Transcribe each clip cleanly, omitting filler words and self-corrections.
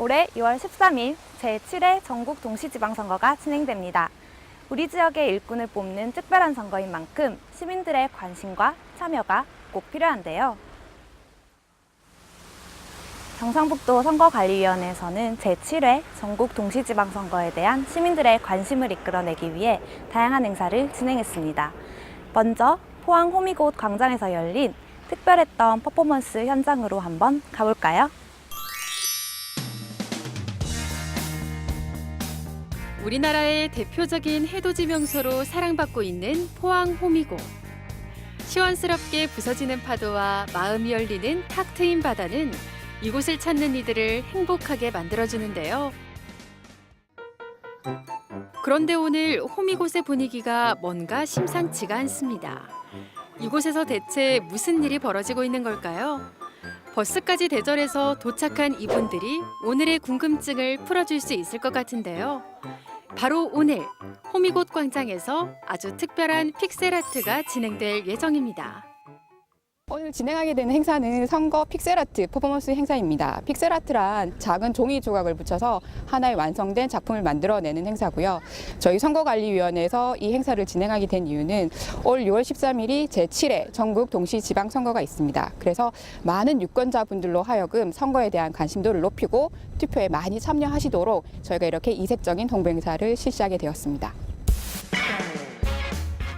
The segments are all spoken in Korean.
올해 6월 13일 제7회 전국 동시지방선거가 진행됩니다. 우리 지역의 일꾼을 뽑는 특별한 선거인 만큼 시민들의 관심과 참여가 꼭 필요한데요. 경상북도 선거관리위원회에서는 제7회 전국 동시지방선거에 대한 시민들의 관심을 이끌어내기 위해 다양한 행사를 진행했습니다. 먼저 포항 호미곶 광장에서 열린 특별했던 퍼포먼스 현장으로 한번 가볼까요? 우리나라의 대표적인 해돋이 명소로 사랑받고 있는 포항 호미곶. 시원스럽게 부서지는 파도와 마음이 열리는 탁 트인 바다는 이곳을 찾는 이들을 행복하게 만들어주는데요. 그런데 오늘 호미곶의 분위기가 뭔가 심상치가 않습니다. 이곳에서 대체 무슨 일이 벌어지고 있는 걸까요? 버스까지 대절해서 도착한 이분들이 오늘의 궁금증을 풀어줄 수 있을 것 같은데요. 바로 오늘 호미곶 광장에서 아주 특별한 픽셀아트가 진행될 예정입니다. 오늘 진행하게 되는 행사는 선거 픽셀아트 퍼포먼스 행사입니다. 픽셀아트란 작은 종이 조각을 붙여서 하나의 완성된 작품을 만들어내는 행사고요. 저희 선거관리위원회에서 이 행사를 진행하게 된 이유는 올 6월 13일이 제7회 전국 동시지방선거가 있습니다. 그래서 많은 유권자분들로 하여금 선거에 대한 관심도를 높이고 투표에 많이 참여하시도록 저희가 이렇게 이색적인 홍보 행사를 실시하게 되었습니다.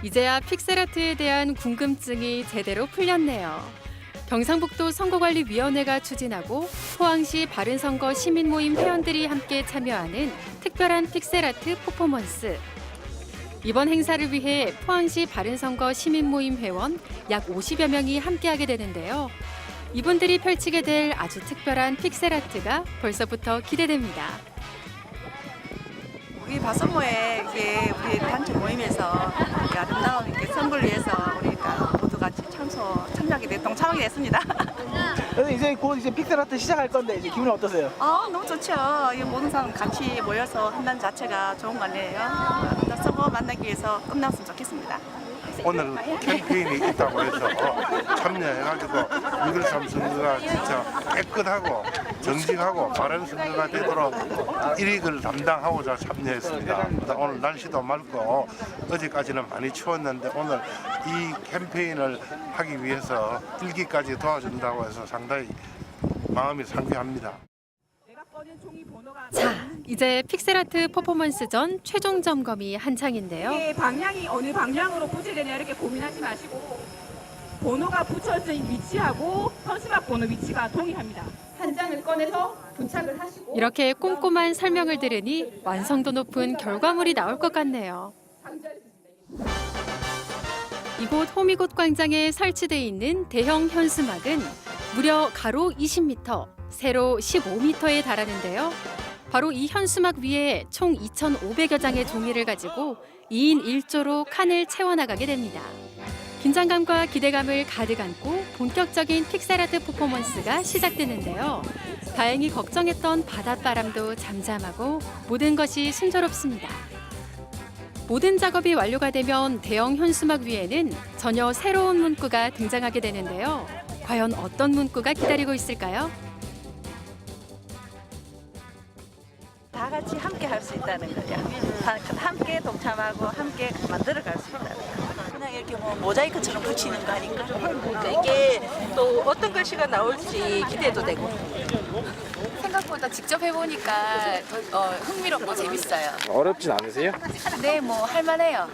이제야 픽셀아트에 대한 궁금증이 제대로 풀렸네요. 경상북도 선거관리위원회가 추진하고 포항시 바른선거 시민모임 회원들이 함께 참여하는 특별한 픽셀아트 퍼포먼스. 이번 행사를 위해 포항시 바른선거 시민모임 회원 약 50여 명이 함께하게 되는데요. 이분들이 펼치게 될 아주 특별한 픽셀아트가 벌써부터 기대됩니다. 우리 바선모에 우리 단체 모임에서 이렇게 아름다운 이렇게 선거를 위해서 우리가 모두 같이 참여하게 동참하게 됐습니다. 이제 곧 픽셀아트 시작할 건데 이제 기분이 어떠세요? 너무 좋죠. 이 모든 사람 같이 모여서 한다는 자체가 좋은 거 아니에요. 선거 만나기 위해서 끝났으면 좋겠습니다. 오늘 캠페인이 있다고 해서 참여해가지고 6.13 선거가 진짜 깨끗하고 정직하고 바른 선거가 되도록 일익을 담당하고자 참여했습니다. 오늘 날씨도 맑고 어제까지는 많이 추웠는데 오늘 이 캠페인을 하기 위해서 일기까지 도와준다고 해서 상당히 마음이 상쾌합니다. 자, 이제 픽셀아트 퍼포먼스 전 최종 점검이 한창인데요. 이게 방향이 어느 방향으로 붙여야 이렇게 고민하지 마시고 번호가 붙여진 위치하고 현수막 번호 위치가 동일합니다. 한 장을 꺼내서 부착을 하시고 이렇게 꼼꼼한 설명을 들으니 완성도 높은 결과물이 나올 것 같네요. 이곳 호미곶 광장에 설치돼 있는 대형 현수막은 무려 가로 20m, 세로 15m에 달하는데요. 바로 이 현수막 위에 총 2,500여 장의 종이를 가지고 2인 1조로 칸을 채워나가게 됩니다. 긴장감과 기대감을 가득 안고 본격적인 픽셀아트 퍼포먼스가 시작되는데요. 다행히 걱정했던 바닷바람도 잠잠하고 모든 것이 순조롭습니다. 모든 작업이 완료가 되면 대형 현수막 위에는 전혀 새로운 문구가 등장하게 되는데요. 과연 어떤 문구가 기다리고 있을까요? 다 같이 함께 할 수 있다는 거죠. 함께 동참하고 함께 만들어갈 수 있다는 거. 그냥 이렇게 모자이크처럼 붙이는 거 아닌가? 그러니까 이게 또 어떤 글씨가 나올지 기대도 되고. 생각보다 직접 해보니까 흥미롭고 재밌어요. 어렵진 않으세요? 네, 할만해요.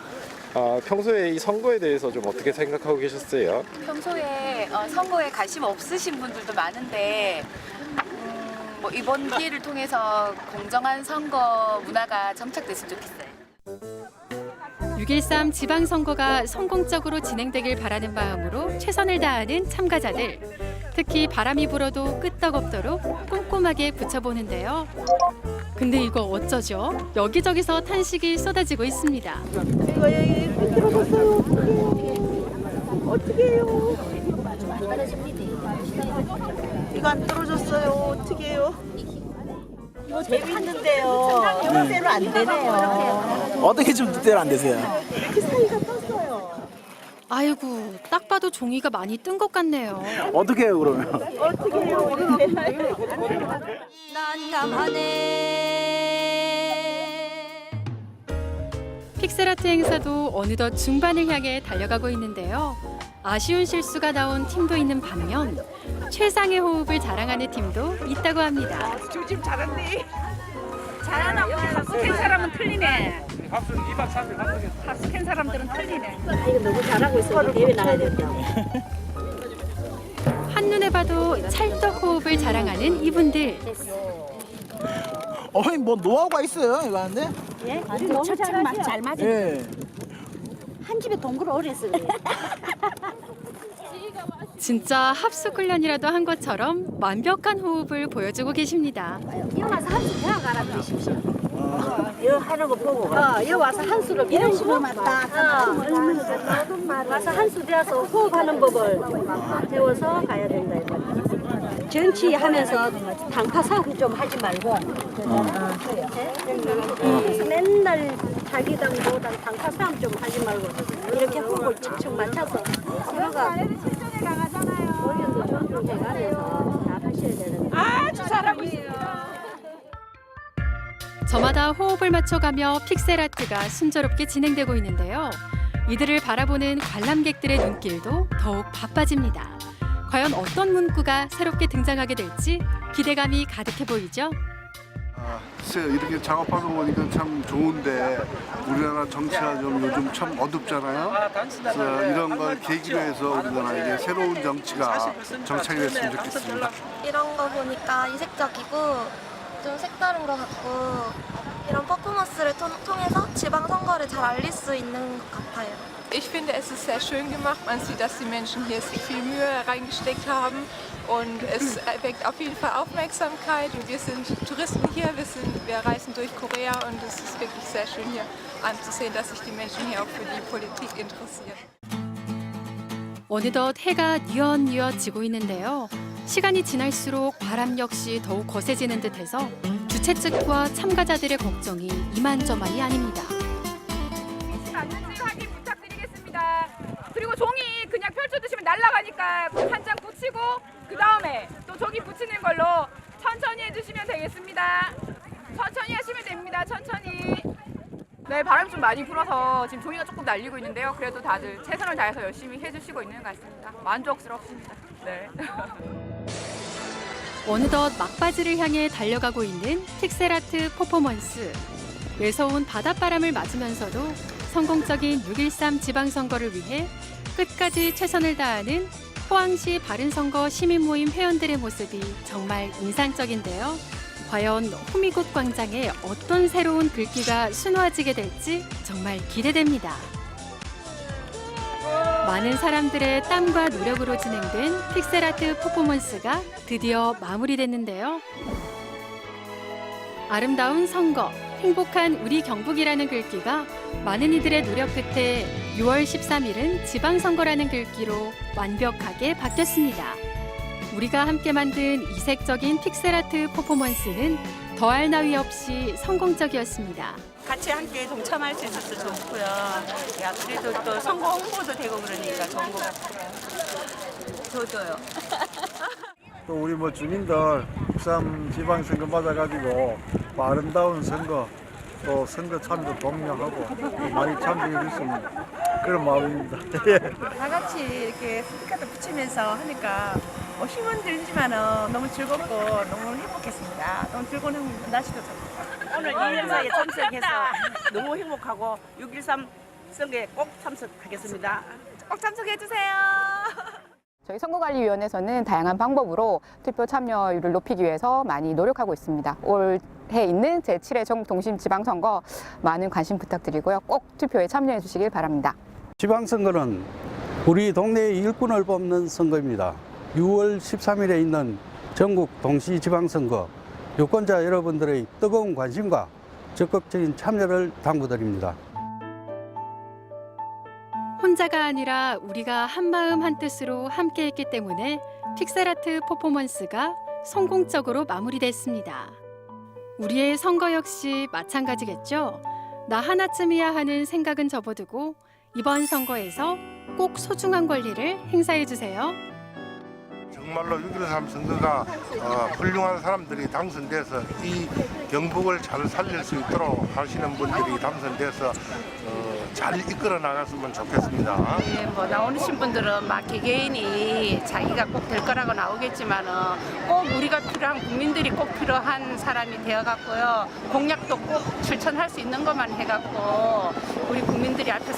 평소에 이 선거에 대해서 좀 어떻게 생각하고 계셨어요? 평소에 선거에 관심 없으신 분들도 많은데 이번 기회를 통해서 공정한 선거 문화가 정착됐으면 좋겠어요. 6.13 지방선거가 성공적으로 진행되길 바라는 마음으로 최선을 다하는 참가자들. 특히 바람이 불어도 끄떡없도록 꼼꼼하게 붙여보는데요. 근데 이거 어쩌죠? 여기저기서 탄식이 쏟아지고 있습니다. 이거 여기 들어갔어요. 어떻게 해요? 이거 안 떨어졌어요. 어떻게 해요? 이거 재밌는데요. 이거대로 안 되네요. 어떻게 좀 뜻대로 안 되세요? 이렇게 사이가 떴어요. 아이고, 딱 봐도 종이가 많이 뜬 것 같네요. 어떻게 해요 그러면? 픽셀아트 행사도 어느덧 중반을 향해 달려가고 있는데요. 아쉬운 실수가 나온 팀도 있는 반면 최상의 호흡을 자랑하는 팀도 있다고 합니다. 조짐 잘한대. 잘하나 보다. 합숙한 사람은 틀리네. 합숙 2박 3일 합숙했어. 합숙한 사람들은 틀리네. 이거 너무 잘하고 있어. 대회 나가야 된다. 한눈에 봐도 찰떡 호흡을 자랑하는 이분들. 어머니 뭐 노하우가 있어요 이거 하는데? 예? 너무 잘 맞아. 예. 한 집에 동굴 오래 있어. 진짜 합숙 훈련이라도 한 것처럼 완벽한 호흡을 보여주고 계십니다. 여기 와서 한수 배워가라 그러십시오. 이거 하는 거 보고 여기 와서 한수를 이런 식으로 맞다. 와서 한수 배워서 호흡하는 법을 배워서 가야 된다. 정치하면서 당파 싸움 좀 하지 말고 그래서 맨날 자기 당보다 당파 싸움 좀 하지 말고 이렇게 호흡을 척척 맞춰서 서로가 의견도 존중해가면서 잘 하셔야 되는데 아주 잘하고 있어요. 저마다 호흡을 맞춰가며 픽셀 아트가 순조롭게 진행되고 있는데요. 이들을 바라보는 관람객들의 눈길도 더욱 바빠집니다. 과연 어떤 문구가 새롭게 등장하게 될지 기대감이 가득해 보이죠? 글쎄요, 이렇게 작업하는 거 보니까 참 좋은데 우리나라 정치가 좀 요즘 참 어둡잖아요. 그래서 이런 걸 계기로 해서 우리나라에게 새로운 정치가 정착이 됐으면 좋겠습니다. 이런 거 보니까 이색적이고 좀 색다른 것 같고 이런 퍼포먼스를 통해서 지방선거를 잘 알릴 수 있는 것 같아요. Ich finde, es ist sehr schön gemacht. Man sieht, dass die Menschen hier sich viel Mühe reingesteckt haben und es erweckt auf jeden Fall Aufmerksamkeit. Und wir sind Touristen hier, wir reisen durch Korea und es ist wirklich sehr schön hier anzusehen, dass sich die Menschen hier auch für die Politik interessieren. 어느덧 해가 뉘엿뉘엿 지고 있는데요. 시간이 지날수록 바람 역시 더욱 거세지는 듯해서 주최 측과 참가자들의 걱정이 이만저만이 아닙니다. 안전지 확인 부탁드리겠습니다. 그리고 종이 그냥 펼쳐두시면 날아가니까 한 장 붙이고 그 다음에 또 종이 붙이는 걸로 천천히 해주시면 되겠습니다. 천천히 하시면 됩니다. 천천히. 네, 바람이 좀 많이 불어서 지금 종이가 조금 날리고 있는데요. 그래도 다들 최선을 다해서 열심히 해주시고 있는 것 같습니다. 만족스럽습니다. 네. 어느덧 막바지를 향해 달려가고 있는 픽셀아트 퍼포먼스. 매서운 바닷바람을 맞으면서도 성공적인 6.13 지방선거를 위해 끝까지 최선을 다하는 포항시 바른선거 시민모임 회원들의 모습이 정말 인상적인데요. 과연 호미곶 광장에 어떤 새로운 글귀가 수놓아지게 될지 정말 기대됩니다. 많은 사람들의 땀과 노력으로 진행된 픽셀아트 퍼포먼스가 드디어 마무리됐는데요. 아름다운 선거, 행복한 우리 경북이라는 글귀가 많은 이들의 노력 끝에 6월 13일은 지방선거라는 글귀로 완벽하게 바뀌었습니다. 우리가 함께 만든 이색적인 픽셀아트 퍼포먼스는 더할 나위 없이 성공적이었습니다. 같이 함께 동참할 수 있어서 좋고요. 야, 그래도 또 선거 홍보도 되고 그러니까 좋은 것 같아요. 저도요. 또 우리 뭐 주민들 13 지방선거 맞아가지고 뭐 아름다운 선거 또 선거 참여도 독려하고 또 많이 참여해 주셨습니다. 그런 마음입니다. 다 같이 이렇게 스티커도 붙이면서 하니까 힘은 들지만은 너무 즐겁고 너무 행복했습니다. 너무 즐거운 날씨도 좋고. 오늘 이 행사에 참석해서 너무 행복하고 6.13 선거에 꼭 참석하겠습니다. 꼭 참석해 주세요. 저희 선거관리위원회에서는 다양한 방법으로 투표 참여율을 높이기 위해서 많이 노력하고 있습니다. 올해 있는 제7회 전국동심지방선거 많은 관심 부탁드리고요. 꼭 투표에 참여해 주시길 바랍니다. 지방선거는 우리 동네의 일꾼을 뽑는 선거입니다. 6월 13일에 있는 전국 동시지방선거 유권자 여러분들의 뜨거운 관심과 적극적인 참여를 당부드립니다. 혼자가 아니라 우리가 한마음 한뜻으로 함께했기 때문에 픽셀아트 퍼포먼스가 성공적으로 마무리됐습니다. 우리의 선거 역시 마찬가지겠죠. 나 하나쯤이야 하는 생각은 접어두고 이번 선거에서 꼭 소중한 권리를 행사해 주세요. 정말로 6.13 선거가 훌륭한 사람들이 당선돼서 이 경북을 잘 살릴 수 있도록 하시는 분들이 당선돼서 잘 이끌어 나갔으면 좋겠습니다. 네, 뭐 나오신 분들은 막 개개인이 자기가 꼭 될 거라고 나오겠지만은 꼭 우리가 필요한 국민들이 꼭 필요한 사람이 되어갖고요. 공약도 꼭 실천할 수 있는 것만 해갖고 우리 국민들이 앞에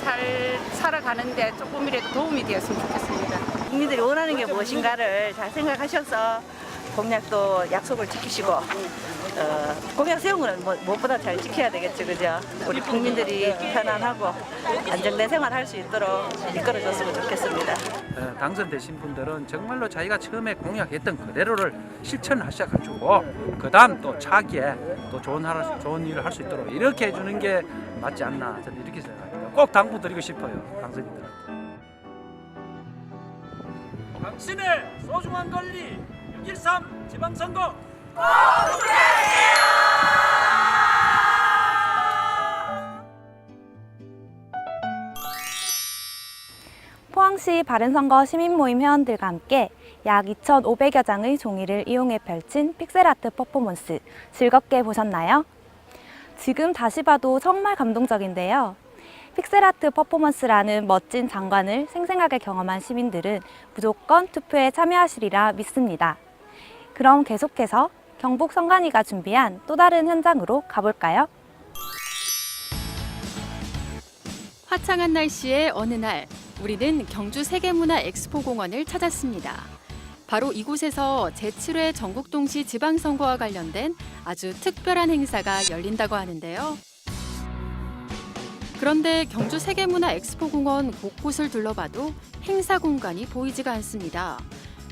살아가는데 조금이라도 도움이 되었으면 좋겠습니다. 국민들이 원하는 게 무엇인가를 잘 생각하셔서 공약도 약속을 지키시고 공약 세운 거는 무엇보다 잘 지켜야 되겠죠, 그죠? 우리 국민들이 편안하고 안정된 생활할 수 있도록 이끌어줬으면 좋겠습니다. 당선되신 분들은 정말로 자기가 처음에 공약했던 그대로를 실천하셔가지고 그다음 또 차기에 또 좋은 일을 할 수 있도록 이렇게 해주는 게 맞지 않나 저는 이렇게 생각합니다. 꼭 당부드리고 싶어요, 당선인들한테. 당신의 소중한 권리 6.13 지방선거 포항시 바른선거 시민모임 회원들과 함께 약 2,500여 장의 종이를 이용해 펼친 픽셀아트 퍼포먼스 즐겁게 보셨나요? 지금 다시 봐도 정말 감동적인데요. 픽셀아트 퍼포먼스라는 멋진 장관을 생생하게 경험한 시민들은 무조건 투표에 참여하시리라 믿습니다. 그럼 계속해서 경북 성관이가 준비한 또 다른 현장으로 가볼까요? 화창한 날씨의 어느 날, 우리는 경주 세계문화 엑스포공원을 찾았습니다. 바로 이곳에서 제7회 전국동시 지방선거와 관련된 아주 특별한 행사가 열린다고 하는데요. 그런데 경주 세계문화 엑스포공원 곳곳을 둘러봐도 행사 공간이 보이지가 않습니다.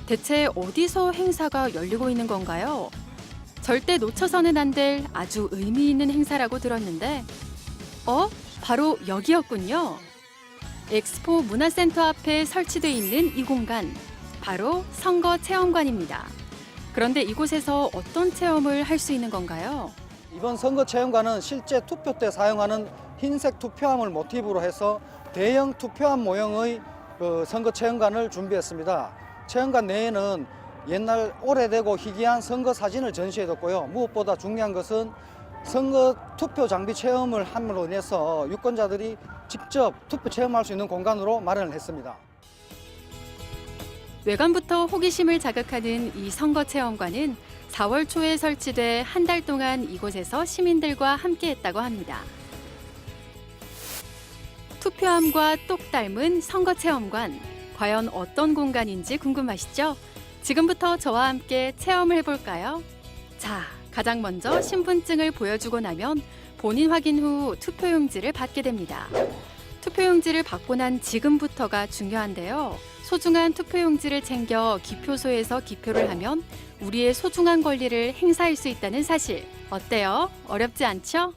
대체 어디서 행사가 열리고 있는 건가요? 절대 놓쳐서는 안 될 아주 의미 있는 행사라고 들었는데 바로 여기였군요. 엑스포 문화센터 앞에 설치되어 있는 이 공간, 바로 선거 체험관입니다. 그런데 이곳에서 어떤 체험을 할 수 있는 건가요? 이번 선거 체험관은 실제 투표 때 사용하는 흰색 투표함을 모티브로 해서 대형 투표함 모형의 선거 체험관을 준비했습니다. 체험관 내에는 옛날 오래되고 희귀한 선거 사진을 전시해뒀고요. 무엇보다 중요한 것은 선거 투표 장비 체험을 함으로 인해서 유권자들이 직접 투표 체험할 수 있는 공간으로 마련을 했습니다. 외관부터 호기심을 자극하는 이 선거 체험관은 4월 초에 설치돼 한 달 동안 이곳에서 시민들과 함께했다고 합니다. 투표함과 똑 닮은 선거 체험관, 과연 어떤 공간인지 궁금하시죠? 지금부터 저와 함께 체험을 해볼까요? 자, 가장 먼저 신분증을 보여주고 나면 본인 확인 후 투표용지를 받게 됩니다. 투표용지를 받고 난 지금부터가 중요한데요. 소중한 투표용지를 챙겨 기표소에서 기표를 하면 우리의 소중한 권리를 행사할 수 있다는 사실. 어때요? 어렵지 않죠?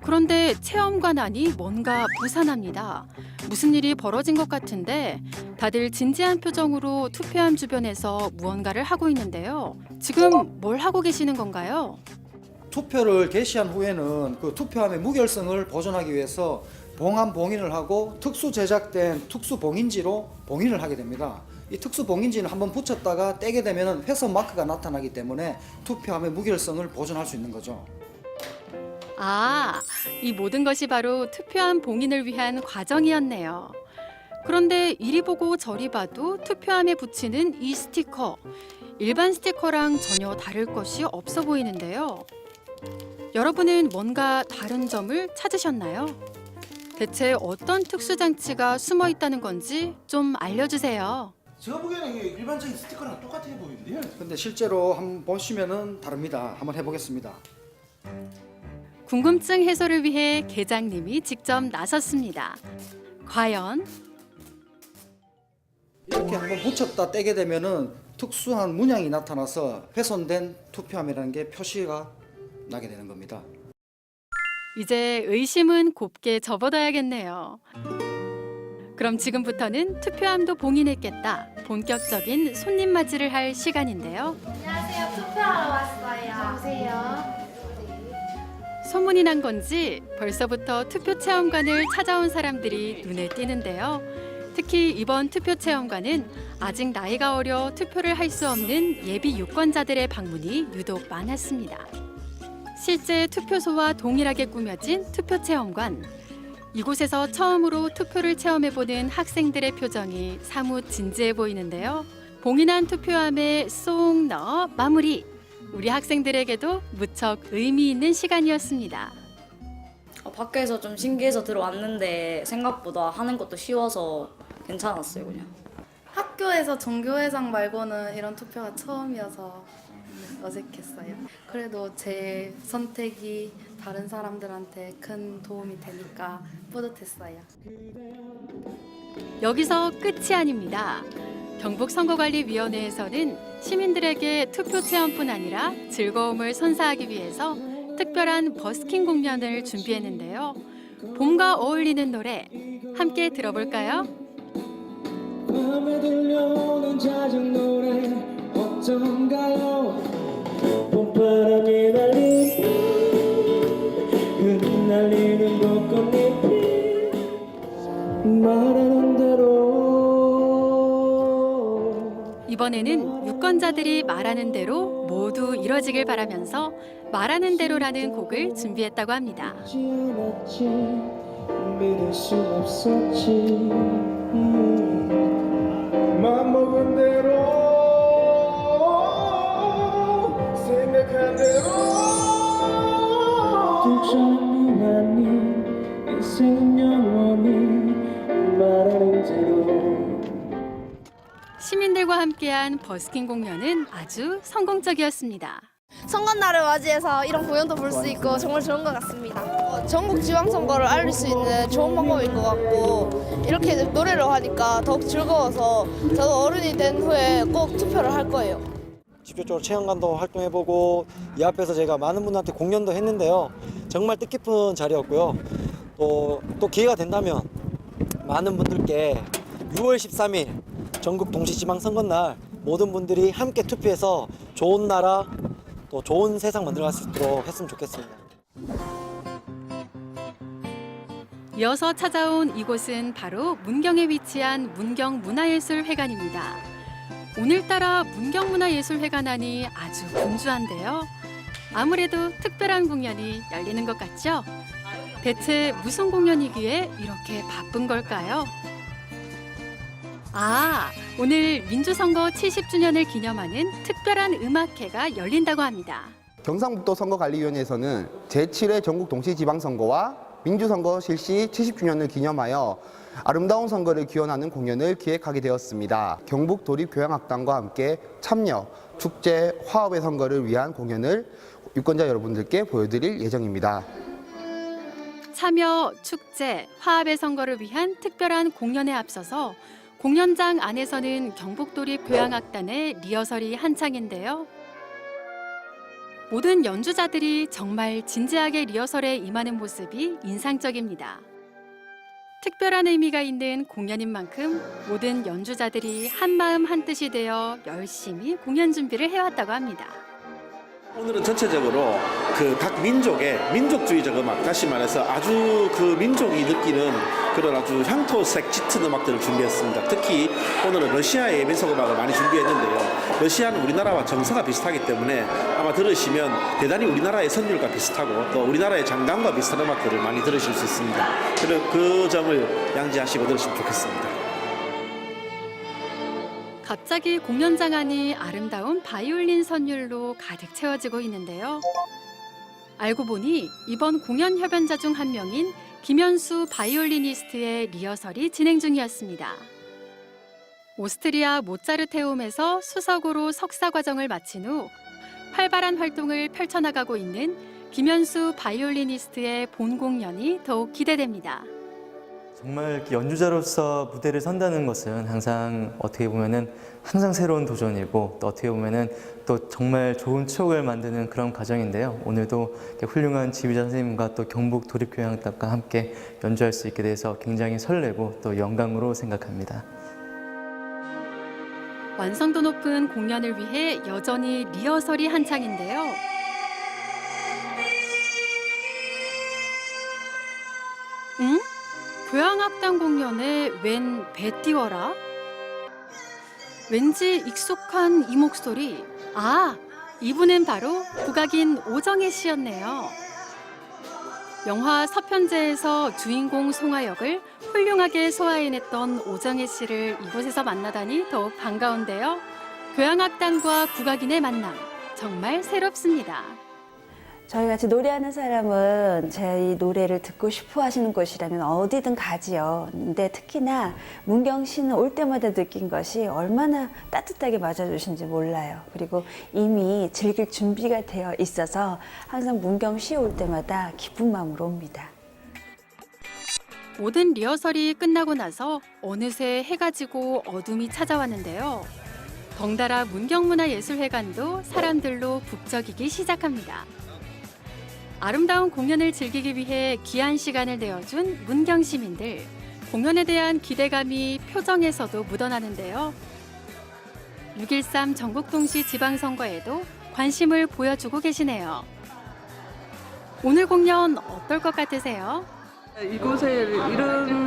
그런데 체험관 안이 뭔가 부산합니다. 무슨 일이 벌어진 것 같은데 다들 진지한 표정으로 투표함 주변에서 무언가를 하고 있는데요. 지금 뭘 하고 계시는 건가요? 투표를 개시한 후에는 그 투표함의 무결성을 보존하기 위해서 봉함 봉인을 하고 특수 제작된 특수 봉인지로 봉인을 하게 됩니다. 이 특수 봉인지는 한번 붙였다가 떼게 되면 훼손 마크가 나타나기 때문에 투표함의 무결성을 보존할 수 있는 거죠. 이 모든 것이 바로 투표함 봉인을 위한 과정이었네요. 그런데 이리 보고 저리 봐도 투표함에 붙이는 이 스티커, 일반 스티커랑 전혀 다를 것이 없어 보이는데요. 여러분은 뭔가 다른 점을 찾으셨나요? 대체 어떤 특수장치가 숨어 있다는 건지 좀 알려주세요. 제가 보기에는 이게 일반적인 스티커랑 똑같아 보이는데요. 근데 실제로 한번 보시면은 다릅니다. 한번 해보겠습니다. 궁금증 해소를 위해 계장님이 직접 나섰습니다. 과연? 이렇게 한번 붙였다 떼게 되면은 특수한 문양이 나타나서 훼손된 투표함이라는 게 표시가 나게 되는 겁니다. 이제 의심은 곱게 접어둬야겠네요. 그럼 지금부터는 투표함도 봉인했겠다. 본격적인 손님 맞이를 할 시간인데요. 안녕하세요. 투표하러 왔어요. 오세요. 소문이 난 건지 벌써부터 투표 체험관을 찾아온 사람들이 눈에 띄는데요. 특히 이번 투표 체험관은 아직 나이가 어려 투표를 할 수 없는 예비 유권자들의 방문이 유독 많았습니다. 실제 투표소와 동일하게 꾸며진 투표 체험관. 이곳에서 처음으로 투표를 체험해보는 학생들의 표정이 사뭇 진지해 보이는데요. 봉인한 투표함에 쏙 넣어 마무리. 우리 학생들에게도 무척 의미 있는 시간이었습니다. 밖에서 좀 신기해서 들어왔는데 생각보다 하는 것도 쉬워서 괜찮았어요, 그냥. 학교에서 종교회장 말고는 이런 투표가 처음이어서 어색했어요. 그래도 제 선택이 다른 사람들한테 큰 도움이 되니까 뿌듯했어요. 여기서 끝이 아닙니다. 경북선거관리위원회에서는 시민들에게 투표 체험뿐 아니라 즐거움을 선사하기 위해서 특별한 버스킹 공연을 준비했는데요. 봄과 어울리는 노래 함께 들어볼까요? 밤에 들려오는 잦은 노래 어쩐가요? 봄바람이 날리는 흩날리는 벚꽃잎이 말하는 대로 이번에는 유권자들이 말하는 대로 모두 이뤄지길 바라면서 말하는 대로라는 곡을 준비했다고 합니다. 믿을 수 없었지 맘먹은 대로 생각한 대로 걱정이 아닌 인생 영원히 말하는 대로 시민들과 함께한 버스킹 공연은 아주 성공적이었습니다. 선거날을 맞이해서 이런 공연도 볼 수 있고 정말 좋은 것 같습니다. 전국 지방선거를 알릴 수 있는 좋은 방법인 것 같고 이렇게 노래를 하니까 더욱 즐거워서 저도 어른이 된 후에 꼭 투표를 할 거예요. 직접적으로 체험관도 활동해보고 이 앞에서 제가 많은 분들한테 공연도 했는데요. 정말 뜻깊은 자리였고요. 또 기회가 된다면 많은 분들께 6월 13일 전국 동시지방선거날 모든 분들이 함께 투표해서 좋은 나라 또 좋은 세상 만들어갈 수 있도록 했으면 좋겠습니다. 이어서 찾아온 이곳은 바로 문경에 위치한 문경문화예술회관입니다. 오늘따라 문경문화예술회관하니 아주 분주한데요. 아무래도 특별한 공연이 열리는 것 같죠? 대체 무슨 공연이기에 이렇게 바쁜 걸까요? 오늘 민주선거 70주년을 기념하는 특별한 음악회가 열린다고 합니다. 경상북도 선거관리위원회에서는 제7회 전국 동시지방선거와 민주선거 실시 70주년을 기념하여 아름다운 선거를 기원하는 공연을 기획하게 되었습니다. 경북도립교향악단과 함께 참여, 축제, 화합의 선거를 위한 공연을 유권자 여러분들께 보여드릴 예정입니다. 참여, 축제, 화합의 선거를 위한 특별한 공연에 앞서서 공연장 안에서는 경북도립교향악단의 리허설이 한창인데요. 모든 연주자들이 정말 진지하게 리허설에 임하는 모습이 인상적입니다. 특별한 의미가 있는 공연인 만큼 모든 연주자들이 한마음 한뜻이 되어 열심히 공연 준비를 해왔다고 합니다. 오늘은 전체적으로 그 각 민족의 민족주의적 음악, 다시 말해서 아주 그 민족이 느끼는 그런 아주 향토색 짙은 음악들을 준비했습니다. 특히 오늘은 러시아의 민속 음악을 많이 준비했는데요. 러시아는 우리나라와 정서가 비슷하기 때문에 아마 들으시면 대단히 우리나라의 선율과 비슷하고 또 우리나라의 장단과 비슷한 음악들을 많이 들으실 수 있습니다. 그 점을 양지하시고 들으시면 좋겠습니다. 갑자기 공연장 안이 아름다운 바이올린 선율로 가득 채워지고 있는데요. 알고 보니 이번 공연 협연자 중 한 명인 김현수 바이올리니스트의 리허설이 진행 중이었습니다. 오스트리아 모차르테움에서 수석으로 석사 과정을 마친 후 활발한 활동을 펼쳐나가고 있는 김현수 바이올리니스트의 본 공연이 더욱 기대됩니다. 정말 연주자로서 무대를 선다는 것은 항상 어떻게 보면은 항상 새로운 도전이고 또 어떻게 보면은 또 정말 좋은 추억을 만드는 그런 과정인데요. 오늘도 훌륭한 지휘자 선생님과 또 경북 도립교향악단과 함께 연주할 수 있게 돼서 굉장히 설레고 또 영광으로 생각합니다. 완성도 높은 공연을 위해 여전히 리허설이 한창인데요. 응? 교향악단 공연에 웬 배 띄워라? 왠지 익숙한 이 목소리. 아, 이분은 바로 국악인 오정혜 씨였네요. 영화 서편제에서 주인공 송하 역을 훌륭하게 소화해냈던 오정혜 씨를 이곳에서 만나다니 더욱 반가운데요. 교향악단과 국악인의 만남, 정말 새롭습니다. 저희 같이 노래하는 사람은 저희 노래를 듣고 싶어 하시는 곳이라면 어디든 가지요. 근데 특히나 문경 씨는 올 때마다 느낀 것이 얼마나 따뜻하게 맞아주신지 몰라요. 그리고 이미 즐길 준비가 되어 있어서 항상 문경 씨 올 때마다 기쁜 마음으로 옵니다. 모든 리허설이 끝나고 나서 어느새 해가 지고 어둠이 찾아왔는데요. 덩달아 문경문화예술회관도 사람들로 북적이기 시작합니다. 아름다운 공연을 즐기기 위해 귀한 시간을 내어준 문경 시민들. 공연에 대한 기대감이 표정에서도 묻어나는데요. 6.13 전국동시 지방선거에도 관심을 보여주고 계시네요. 오늘 공연 어떨 것 같으세요? 이곳에 이런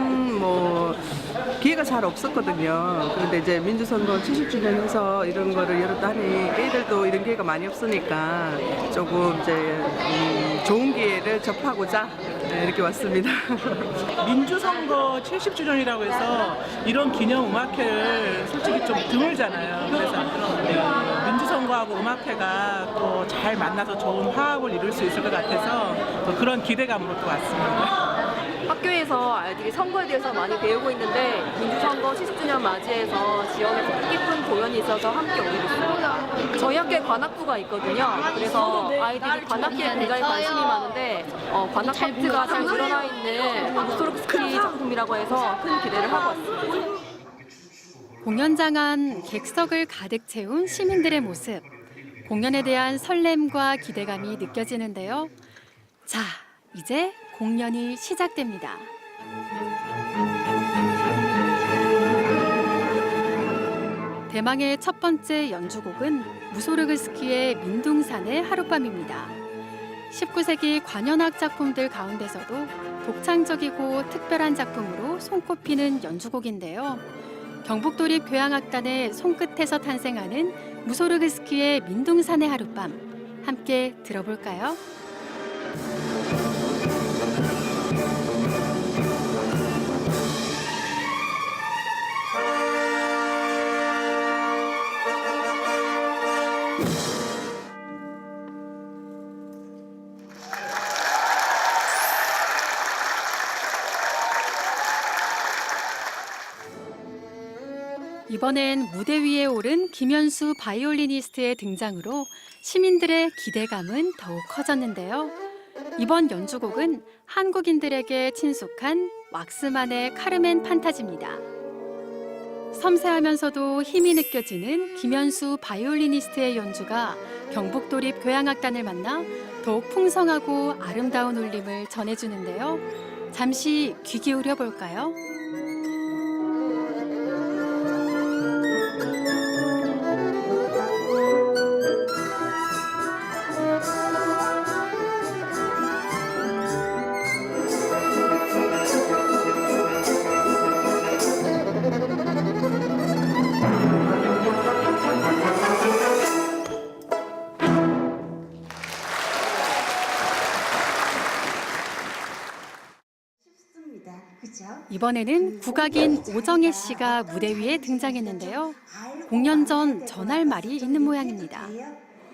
기회가 잘 없었거든요. 그런데 이제 민주선거 70주년 해서 이런 거를 열었다니 애들도 이런 기회가 많이 없으니까 조금 이제 좋은 기회를 접하고자 이렇게 왔습니다. 민주선거 70주년이라고 해서 이런 기념 음악회를 솔직히 좀 드물잖아요. 그래서 민주선거하고 음악회가 또 잘 만나서 좋은 화합을 이룰 수 있을 것 같아서 또 그런 기대감으로 또 왔습니다. 학교에서 아이들이 선거에 대해서 많이 배우고 있는데 민주선거 70주년 맞이해서 지역에서 뜻깊은 공연이 있어서 함께 오게 됐습니다. 저희 학교에 관악부가 있거든요. 그래서 아이들이 관악기에 굉장히 관심이 많은데 관악 파트가 잘 드러나 있는 무소르스키 작품이라고 해서 큰 기대를 하고 왔습니다. 공연장 안 객석을 가득 채운 시민들의 모습. 공연에 대한 설렘과 기대감이 느껴지는데요. 자, 이제 공연이 시작됩니다. 대망의 첫 번째 연주곡은 무소르그스키의 민둥산의 하룻밤입니다. 19세기 관현악 작품들 가운데서도 독창적이고 특별한 작품으로 손꼽히는 연주곡인데요. 경북도립 교향악단의 손끝에서 탄생하는 무소르그스키의 민둥산의 하룻밤, 함께 들어볼까요? 이번엔 무대 위에 오른 김현수 바이올리니스트의 등장으로 시민들의 기대감은 더욱 커졌는데요. 이번 연주곡은 한국인들에게 친숙한 왁스만의 카르멘 판타지입니다. 섬세하면서도 힘이 느껴지는 김현수 바이올리니스트의 연주가 경북도립 교향악단을 만나 더욱 풍성하고 아름다운 울림을 전해주는데요. 잠시 귀 기울여 볼까요? 이번에는 국악인 오정혜 씨가 무대 위에 등장했는데요. 공연 전 전할 말이 있는 모양입니다.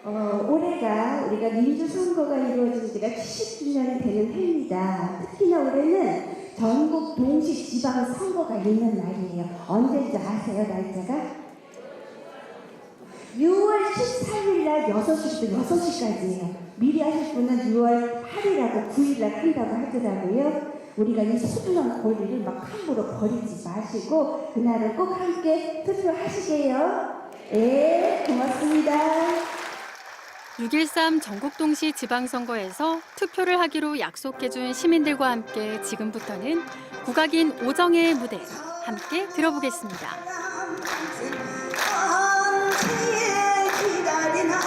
올해가 우리가 민주선거가 이루어진 지가 70주년이 되는 해입니다. 특히나 올해는 전국 동시 지방 선거가 있는 날이에요. 언제인지 아세요, 날짜가? 6월 13일 날 6시부터 6시까지예요. 미리 하실 분은 6월 8일하고 9일 날 한다고 하더라고요. 우리가 이 소중한 권리를 막 함부로 버리지 마시고 그날은 꼭 함께 투표하시게요. 네, 고맙습니다. 6.13 전국동시 지방선거에서 투표를 하기로 약속해준 시민들과 함께 지금부터는 국악인 오정혜의 무대 함께 들어보겠습니다. 기다리나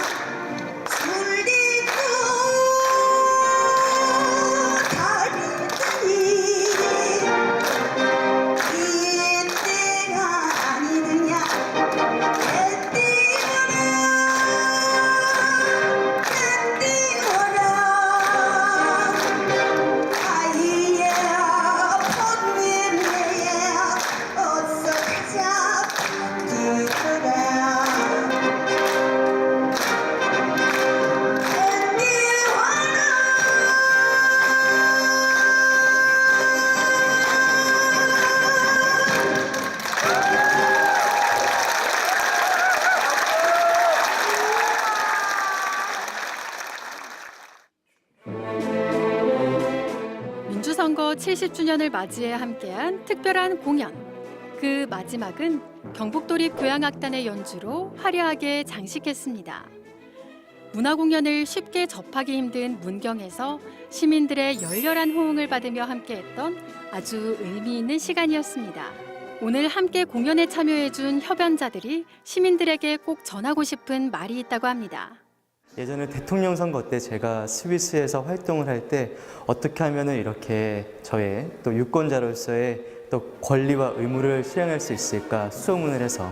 민주선거 70주년을 맞이해 함께한 특별한 공연. 그 마지막은 경북도립교향악단의 연주로 화려하게 장식했습니다. 문화공연을 쉽게 접하기 힘든 문경에서 시민들의 열렬한 호응을 받으며 함께했던 아주 의미 있는 시간이었습니다. 오늘 함께 공연에 참여해준 협연자들이 시민들에게 꼭 전하고 싶은 말이 있다고 합니다. 예전에 대통령 선거 때 제가 스위스에서 활동을 할 때 어떻게 하면 이렇게 저의 또 유권자로서의 또 권리와 의무를 실행할 수 있을까 수소문을 해서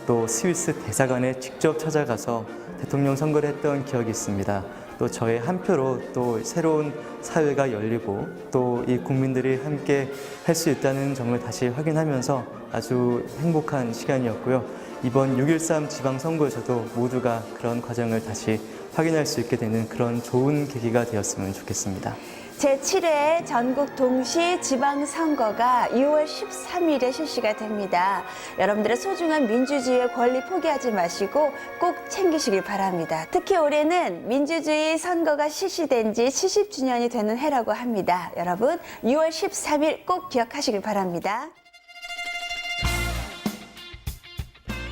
또 스위스 대사관에 직접 찾아가서 대통령 선거를 했던 기억이 있습니다. 또 저의 한 표로 또 새로운 사회가 열리고 또 이 국민들이 함께 할 수 있다는 점을 다시 확인하면서 아주 행복한 시간이었고요. 이번 6.13 지방선거에서도 모두가 그런 과정을 다시 확인할 수 있게 되는 그런 좋은 계기가 되었으면 좋겠습니다. 제7회 전국 동시 지방선거가 6월 13일에 실시가 됩니다. 여러분들의 소중한 민주주의의 권리 포기하지 마시고 꼭 챙기시길 바랍니다. 특히 올해는 민주주의 선거가 실시된 지 70주년이 되는 해라고 합니다. 여러분 6월 13일 꼭 기억하시길 바랍니다.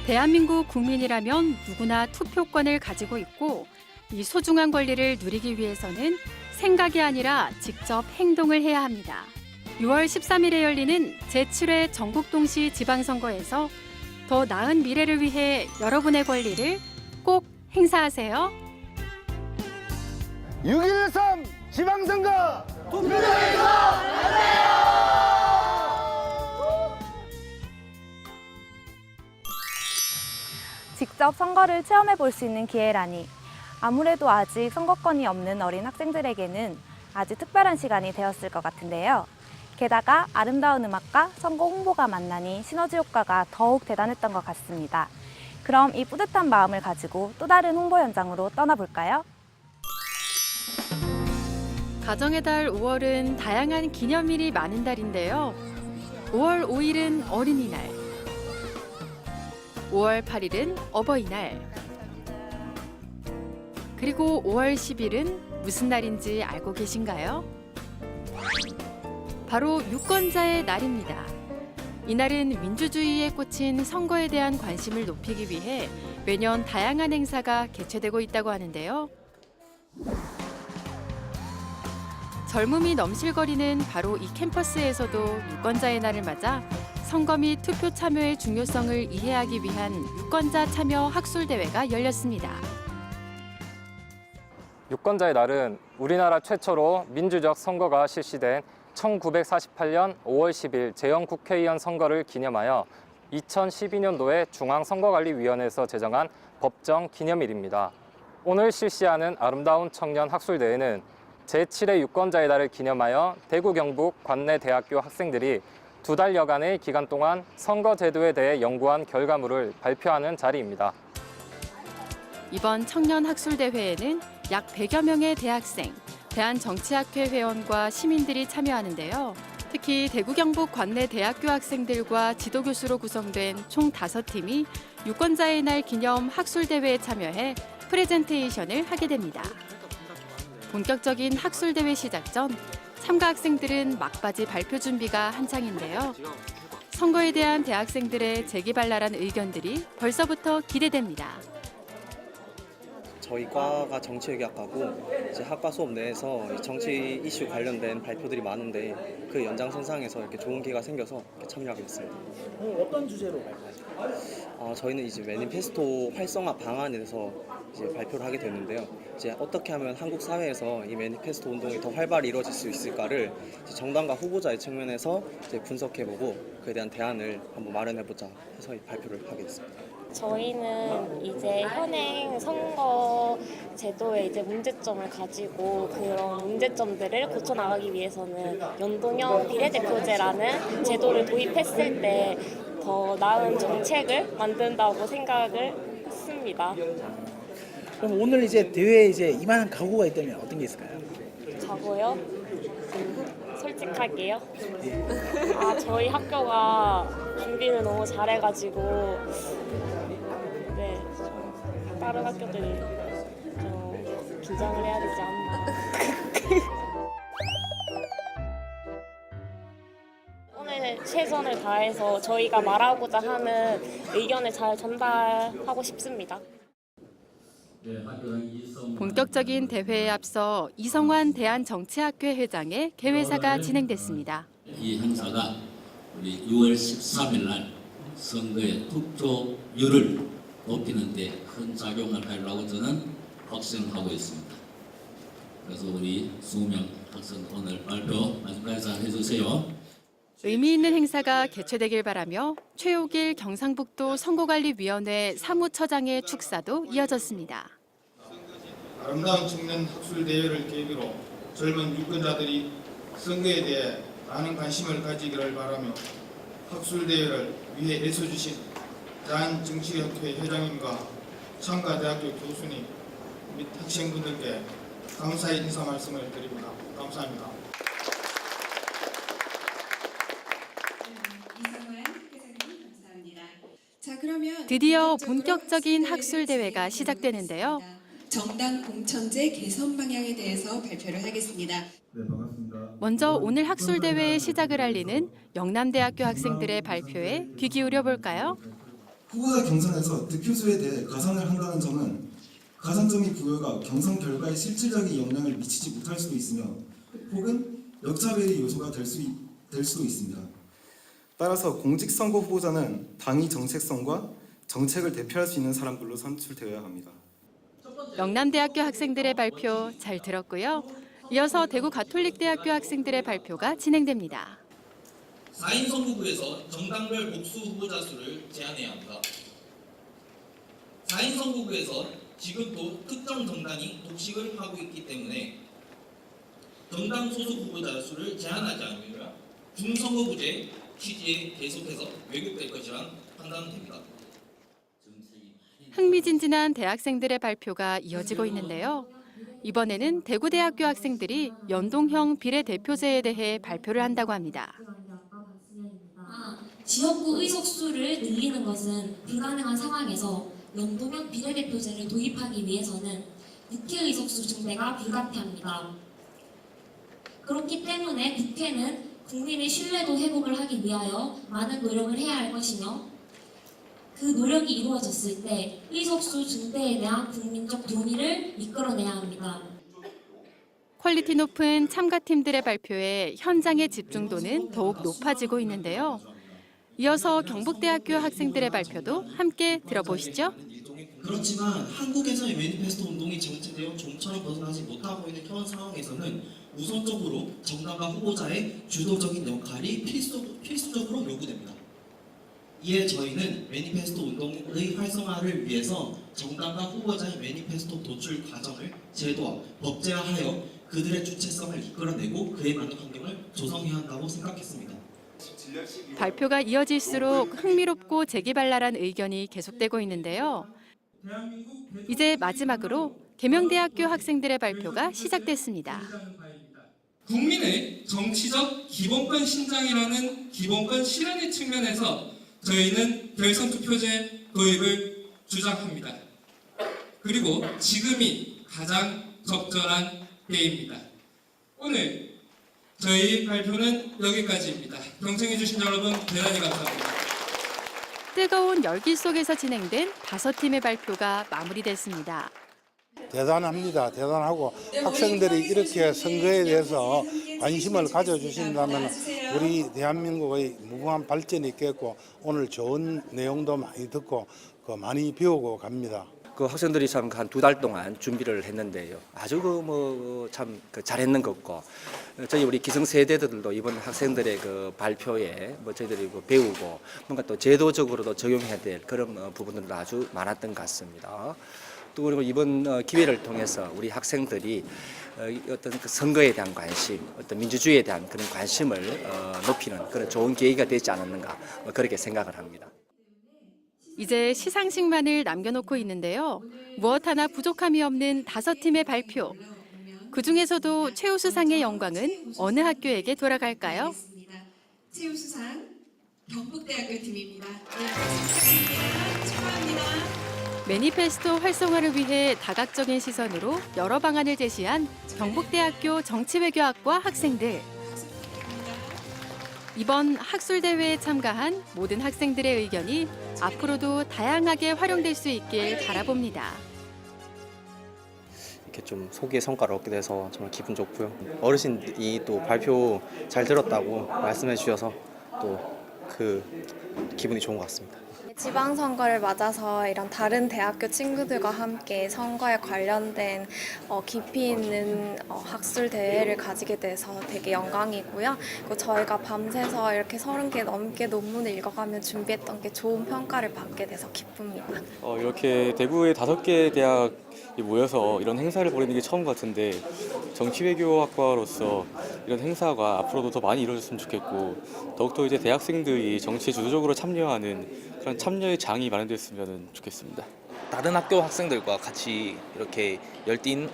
대한민국 국민이라면 누구나 투표권을 가지고 있고 이 소중한 권리를 누리기 위해서는 생각이 아니라 직접 행동을 해야 합니다. 6월 13일에 열리는 제7회 전국동시 지방선거에서 더 나은 미래를 위해 여러분의 권리를 꼭 행사하세요. 6.13 지방선거 투표장에서 만나요! 직접 선거를 체험해 볼 수 있는 기회라니 아무래도 아직 선거권이 없는 어린 학생들에게는 아주 특별한 시간이 되었을 것 같은데요. 게다가 아름다운 음악과 선거 홍보가 만나니 시너지 효과가 더욱 대단했던 것 같습니다. 그럼 이 뿌듯한 마음을 가지고 또 다른 홍보 현장으로 떠나볼까요? 가정의 달 5월은 다양한 기념일이 많은 달인데요. 5월 5일은 어린이날, 5월 8일은 어버이날, 그리고 5월 10일은 무슨 날인지 알고 계신가요? 바로 유권자의 날입니다. 이날은 민주주의에 꽂힌 선거에 대한 관심을 높이기 위해 매년 다양한 행사가 개최되고 있다고 하는데요. 젊음이 넘실거리는 바로 이 캠퍼스에서도 유권자의 날을 맞아 선거 및 투표 참여의 중요성을 이해하기 위한 유권자 참여 학술대회가 열렸습니다. 유권자의 날은 우리나라 최초로 민주적 선거가 실시된 1948년 5월 10일 제0국회의원 선거를 기념하여 2012년도에 중앙선거관리위원회에서 제정한 법정 기념일입니다. 오늘 실시하는 아름다운 청년 학술대회는 제7회 유권자의 날을 기념하여 대구 경북 관내대학교 학생들이 2달여간의 기간 동안 선거 제도에 대해 연구한 결과물을 발표하는 자리입니다. 이번 청년 학술대회에는 약 100여 명의 대학생, 대한정치학회 회원과 시민들이 참여하는데요. 특히 대구 경북 관내 대학교 학생들과 지도교수로 구성된 총 5팀이 유권자의 날 기념 학술대회에 참여해 프레젠테이션을 하게 됩니다. 본격적인 학술대회 시작 전 참가 학생들은 막바지 발표 준비가 한창인데요. 선거에 대한 대학생들의 재기발랄한 의견들이 벌써부터 기대됩니다. 저희 과가 정치외교학과고 이제 학과 수업 내에서 정치 이슈 관련된 발표들이 많은데 그 연장선상에서 이렇게 좋은 기회가 생겨서 이렇게 참여하게 됐습니다. 어떤 주제로 발표하세요? 저희는 이제 매니페스토 활성화 방안에 대해서 이제 발표를 하게 됐는데요. 이제 어떻게 하면 한국 사회에서 이 매니페스토 운동이 더 활발히 이루어질 수 있을까를 이제 정당과 후보자의 측면에서 이제 분석해보고 그에 대한 대안을 한번 마련해보자 해서 이 발표를 하게 됐습니다. 저희는 이제 현행 선거 제도의 이제 문제점을 가지고 그런 문제점들을 고쳐나가기 위해서는 연동형 비례대표제라는 제도를 도입했을 때 더 나은 정책을 만든다고 생각을 했습니다. 그럼 오늘 이제 대회에 이제 이만한 각오가 있다면 어떤 게 있을까요? 각오요? 솔직하게요? 저희 학교가 준비를 너무 잘해가지고 네, 좀 다른 학교들이 좀 긴장을 해야 되지 않나. 최선을 다해서 저희가 말하고자 하는 의견을 잘 전달하고 싶습니다. 본격적인 대회에 앞서 이성환 대한정치학회 회장의 개회사가 진행됐습니다. 이 행사가 우리 6월 13일 날 선거의 투표율을 높이는 데 큰 작용을 하려고 저는 확신하고 있습니다. 그래서 우리 20명 학생 오늘 발표 마지막까지 잘 해주세요. 의미 있는 행사가 개최되길 바라며 최옥일 경상북도 선거관리위원회 사무처장의 축사도 이어졌습니다. 아름다운 청년 학술 대회를 계기로 젊은 유권자들이 선거에 대해 많은 관심을 가지기를 바라며 학술 대회를 위해 애써주신 대한정치학회 회장님과 창가대학교 교수님 및 학생분들께 감사의 인사 말씀을 드립니다. 감사합니다. 드디어 본격적인 학술 대회가 시작되는데요. 정당 공천제 개선 방향에 대해서 발표를 하겠습니다. 네, 반갑습니다. 먼저 오늘 학술 대회의 시작을 알리는 영남대학교 학생들의 발표에 귀 기울여 볼까요? 후보자 경선에서 득표수에 대해 가산을 한다는 점은 가산점이 부여가 경선 결과에 실질적인 영향을 미치지 못할 수도 있으며 혹은 역차별의 요소가 될 수도 있습니다. 따라서 공직선거 후보자는 당의 정책성과 정책을 대표할 수 있는 사람들로 선출되어야 합니다. 영남대학교 학생들의 발표 잘 들었고요. 이어서 대구 가톨릭대학교 학생들의 발표가 진행됩니다. 4인 선거구에서 정당별 복수 후보자 수를 제한해야 합니다. 4인 선거구에서 지금도 특정 정당이 독식을 하고 있기 때문에 정당 소속 후보자 수를 제한하지 않으면 중선거구제 취지에 계속해서 왜곡될 것이란 판단됩니다. 흥미진진한 대학생들의 발표가 이어지고 있는데요. 이번에는 대구대학교 학생들이 연동형 비례대표제에 대해 발표를 한다고 합니다. 지역구 의석수를 늘리는 것은 불가능한 상황에서 연동형 비례대표제를 도입하기 위해서는 국회 의석수 증대가 불가피합니다. 그렇기 때문에 국회는 국민의 신뢰도 회복을 하기 위하여 많은 노력을 해야 할 것이며 그 노력이 이루어졌을 때 의석수 증대에 대한 국민적 동의를 이끌어내야 합니다. 퀄리티 높은 참가팀들의 발표에 현장의 집중도는 더욱 높아지고 있는데요. 이어서 경북대학교 학생들의 발표도 함께 들어보시죠. 그렇지만 한국에서의 매니페스토 운동이 정치되어 좀처럼 벗어나지 못하고 있는 현 상황에서는 우선적으로 정당과 후보자의 주도적인 역할이 필수적으로 요구됩니다. 이에 저희는 매니페스토 운동의 활성화를 위해서 정당과 후보자의 매니페스토 도출 과정을 제도화, 법제화하여 그들의 주체성을 이끌어내고 그에 맞는 환경을 조성해야 한다고 생각했습니다. 발표가 이어질수록 흥미롭고 재기발랄한 의견이 계속되고 있는데요. 이제 마지막으로 계명대학교 학생들의 발표가 시작됐습니다. 국민의 정치적 기본권 신장이라는 기본권 실현의 측면에서 저희는 결선 투표제 도입을 주장합니다. 그리고 지금이 가장 적절한 때입니다. 오늘 저희 발표는 여기까지입니다. 경청해 주신 여러분 대단히 감사합니다. 뜨거운 열기 속에서 진행된 5팀의 발표가 마무리됐습니다. 대단합니다. 대단하고 학생들이 이렇게 선거에 대해서 관심을 가져주신다면 우리 대한민국의 무궁한 발전이 있겠고 오늘 좋은 내용도 많이 듣고 많이 배우고 갑니다. 그 학생들이 참 한 2달 동안 준비를 했는데요. 아주 참 잘했는 것 같고 저희 우리 기성세대들도 이번 학생들의 그 발표에 저희들이 배우고 뭔가 또 제도적으로도 적용해야 될 그런 부분들도 아주 많았던 것 같습니다. 또 그리고 이번 기회를 통해서 우리 학생들이 어떤 그 선거에 대한 관심, 어떤 민주주의에 대한 그런 관심을 높이는 그런 좋은 계기가 되지 않았는가 그렇게 생각을 합니다. 이제 시상식만을 남겨놓고 있는데요. 무엇 하나 부족함이 없는 5팀의 발표. 그중에서도 최우수상의 영광은 어느 학교에게 돌아갈까요? 최우수상 경북대학교 팀입니다. 네, 박수 부탁드립니다. 축하합니다. 매니페스토 활성화를 위해 다각적인 시선으로 여러 방안을 제시한 경북대학교 정치외교학과 학생들. 이번 학술대회에 참가한 모든 학생들의 의견이 앞으로도 다양하게 활용될 수 있길 바라봅니다. 이렇게 좀 소기의 성과를 얻게 돼서 정말 기분 좋고요. 어르신들이 또 발표 잘 들었다고 말씀해 주셔서 또 그 기분이 좋은 것 같습니다. 지방선거를 맞아서 이런 다른 대학교 친구들과 함께 선거에 관련된 깊이 있는 학술 대회를 가지게 돼서 되게 영광이고요. 그리고 저희가 밤새서 이렇게 30개 넘게 논문을 읽어가며 준비했던 게 좋은 평가를 받게 돼서 기쁩니다. 이렇게 대구의 5개 대학이 모여서 이런 행사를 벌이는 게 처음 같은데 정치외교학과로서 이런 행사가 앞으로도 더 많이 이루어졌으면 좋겠고 더욱더 이제 대학생들이 정치에 주도적으로 참여하는 그런 참여의 장이 마련됐으면 좋겠습니다. 다른 학교 학생들과 같이 이렇게 열띤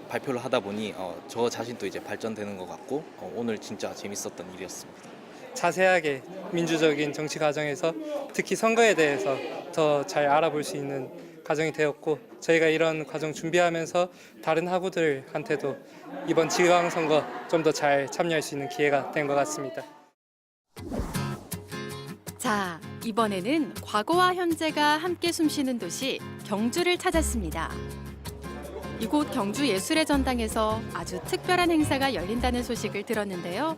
발표를 하다 보니 저 자신도 이제 발전되는 것 같고 오늘 진짜 재밌었던 일이었습니다. 자세하게 민주적인 정치 과정에서 특히 선거에 대해서 더 잘 알아볼 수 있는 과정이 되었고 저희가 이런 과정 준비하면서 다른 학우들한테도 이번 지방선거 좀 더 잘 참여할 수 있는 기회가 된 것 같습니다. 자, 이번에는 과거와 현재가 함께 숨쉬는 도시 경주를 찾았습니다. 이곳 경주 예술의 전당에서 아주 특별한 행사가 열린다는 소식을 들었는데요.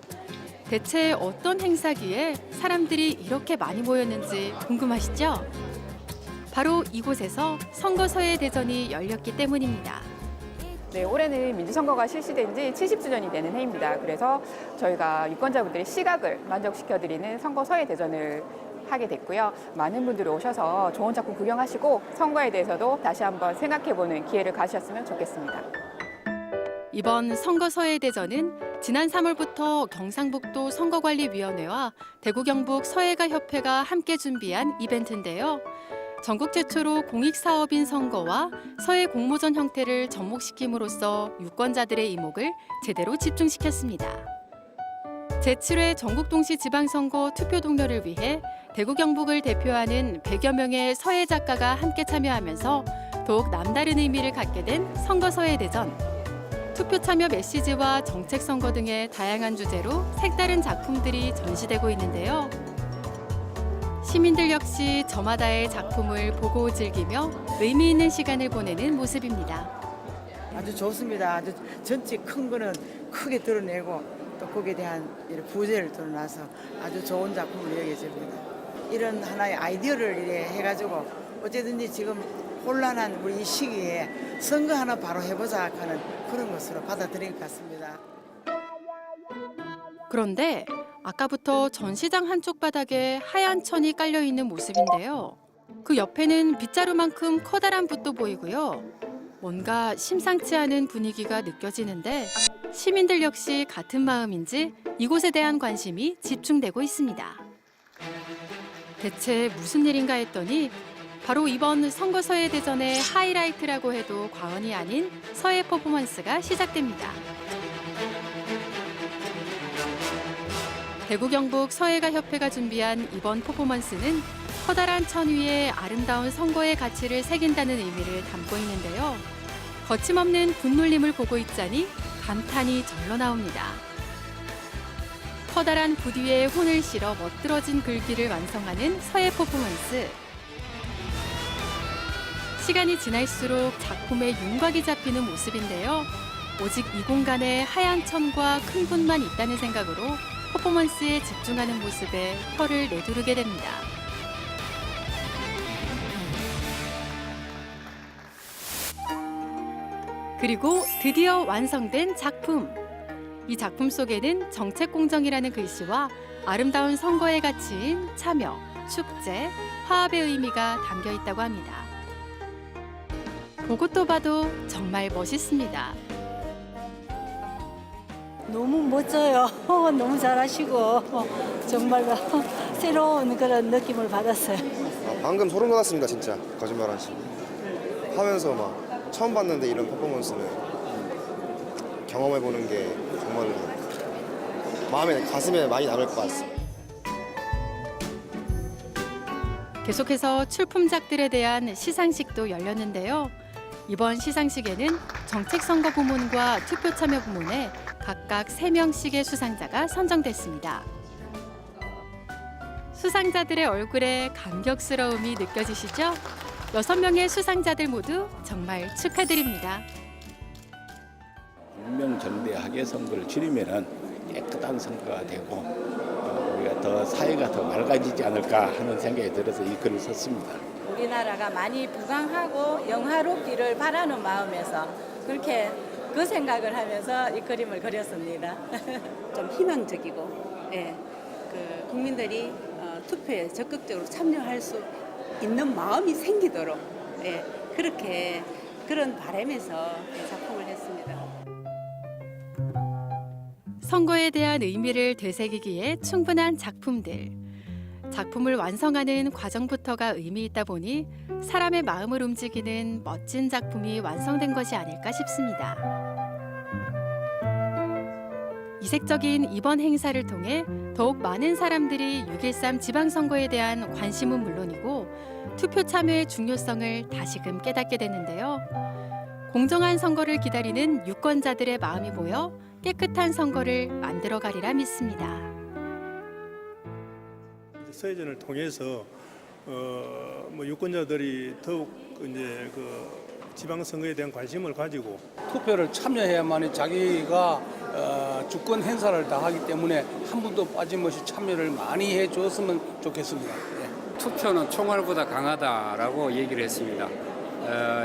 대체 어떤 행사기에 사람들이 이렇게 많이 모였는지 궁금하시죠? 바로 이곳에서 선거서예 대전이 열렸기 때문입니다. 네, 올해는 민주선거가 실시된 지 70주년이 되는 해입니다. 그래서 저희가 유권자분들의 시각을 만족시켜드리는 선거서예 대전을 하게 됐고요. 많은 분들이 오셔서 좋은 작품 구경하시고 선거에 대해서도 다시 한번 생각해보는 기회를 가지셨으면 좋겠습니다. 이번 선거서예 대전은 지난 3월부터 경상북도 선거관리위원회와 대구 경북 서예가협회가 함께 준비한 이벤트인데요. 전국 최초로 공익사업인 선거와 서예 공모전 형태를 접목시킴으로써 유권자들의 이목을 제대로 집중시켰습니다. 제7회 전국동시 지방선거 투표 동료를 위해 대구 경북을 대표하는 100여 명의 서예 작가가 함께 참여하면서 더욱 남다른 의미를 갖게 된 선거서예 대전. 투표 참여 메시지와 정책 선거 등의 다양한 주제로 색다른 작품들이 전시되고 있는데요. 시민들 역시 저마다의 작품을 보고 즐기며 의미 있는 시간을 보내는 모습입니다. 아주 좋습니다. 아주 전체 큰 거는 크게 드러내고 또 거기에 대한 부제를 드러나서 아주 좋은 작품을 여겨집니다. 이런 하나의 아이디어를 이렇게 해가지고 어쨌든지 지금 혼란한 우리 이 시기에 선거 하나 바로 해보자 하는 그런 것으로 받아들일 것 같습니다. 그런데 아까부터 전시장 한쪽 바닥에 하얀 천이 깔려 있는 모습인데요. 그 옆에는 빗자루만큼 커다란 붓도 보이고요. 뭔가 심상치 않은 분위기가 느껴지는데 시민들 역시 같은 마음인지 이곳에 대한 관심이 집중되고 있습니다. 대체 무슨 일인가 했더니 바로 이번 선거서예 대전의 하이라이트라고 해도 과언이 아닌 서예 퍼포먼스가 시작됩니다. 대구 경북 서예가협회가 준비한 이번 퍼포먼스는 커다란 천 위에 아름다운 선거의 가치를 새긴다는 의미를 담고 있는데요. 거침없는 분놀림을 보고 있자니 감탄이 절로 나옵니다. 커다란 붓 위에 혼을 실어 멋들어진 글귀를 완성하는 서예 퍼포먼스. 시간이 지날수록 작품에 윤곽이 잡히는 모습인데요. 오직 이 공간에 하얀 천과 큰 붓만 있다는 생각으로 퍼포먼스에 집중하는 모습에 혀를 내두르게 됩니다. 그리고 드디어 완성된 작품. 이 작품 속에는 정책공정이라는 글씨와 아름다운 선거의 가치인 참여, 축제, 화합의 의미가 담겨 있다고 합니다. 보고 또 봐도 정말 멋있습니다. 너무 멋져요. 너무 잘하시고 정말로 새로운 그런 느낌을 받았어요. 방금 소름 돋았습니다. 진짜 거짓말하지 하면서 막 처음 봤는데 이런 퍼포먼스는 경험해보는 게 정말 가슴에 많이 남을 것 같습니다. 계속해서 출품작들에 대한 시상식도 열렸는데요. 이번 시상식에는 정책선거부문과 투표참여부문에 각각 3명씩의 수상자가 선정됐습니다. 수상자들의 얼굴에 감격스러움이 느껴지시죠? 6명의 수상자들 모두 정말 축하드립니다. 공명정대하게 선거를 치르면은 깨끗한 선거가 되고 우리가 더 사회가 더 맑아지지 않을까 하는 생각이 들어서 이 글을 썼습니다. 우리나라가 많이 부강하고 영화롭기를 바라는 마음에서 그렇게 그 생각을 하면서 이 그림을 그렸습니다. 좀 희망적이고, 예, 그 국민들이 투표에 적극적으로 참여할 수 있는 마음이 생기도록, 예, 그렇게 그런 바람에서 작품을 했습니다. 선거에 대한 의미를 되새기기에 충분한 작품들. 작품을 완성하는 과정부터가 의미 있다 보니 사람의 마음을 움직이는 멋진 작품이 완성된 것이 아닐까 싶습니다. 이색적인 이번 행사를 통해 더욱 많은 사람들이 6.13 지방선거에 대한 관심은 물론이고 투표 참여의 중요성을 다시금 깨닫게 됐는데요. 공정한 선거를 기다리는 유권자들의 마음이 모여 깨끗한 선거를 만들어가리라 믿습니다. 서해전을 통해서 유권자들이 더욱 이제 지방선거에 대한 관심을 가지고 투표를 참여해야만이 자기가 주권 행사를 다 하기 때문에 한 분도 빠짐없이 참여를 많이 해줬으면 좋겠습니다. 예. 투표는 총알보다 강하다라고 얘기를 했습니다.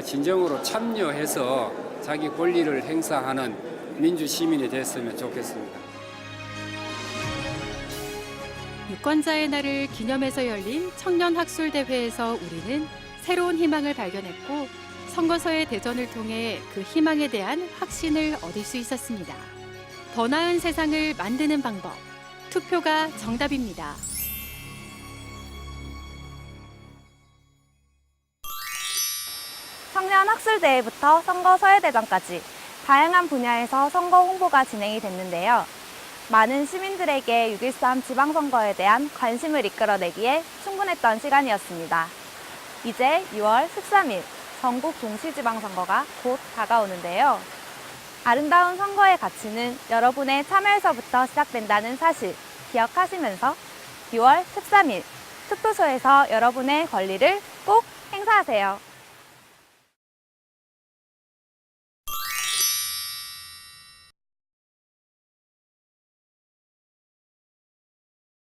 진정으로 참여해서 자기 권리를 행사하는 민주 시민이 됐으면 좋겠습니다. 유권자의 날을 기념해서 열린 청년학술대회에서 우리는 새로운 희망을 발견했고 선거서의 대전을 통해 그 희망에 대한 확신을 얻을 수 있었습니다. 더 나은 세상을 만드는 방법, 투표가 정답입니다. 청년학술대회부터 선거서해대전까지 다양한 분야에서 선거 홍보가 진행이 됐는데요. 많은 시민들에게 6.13 지방선거에 대한 관심을 이끌어내기에 충분했던 시간이었습니다. 이제 6월 13일 전국 동시지방선거가 곧 다가오는데요. 아름다운 선거의 가치는 여러분의 참여에서부터 시작된다는 사실 기억하시면서 6월 13일 투표소에서 여러분의 권리를 꼭 행사하세요.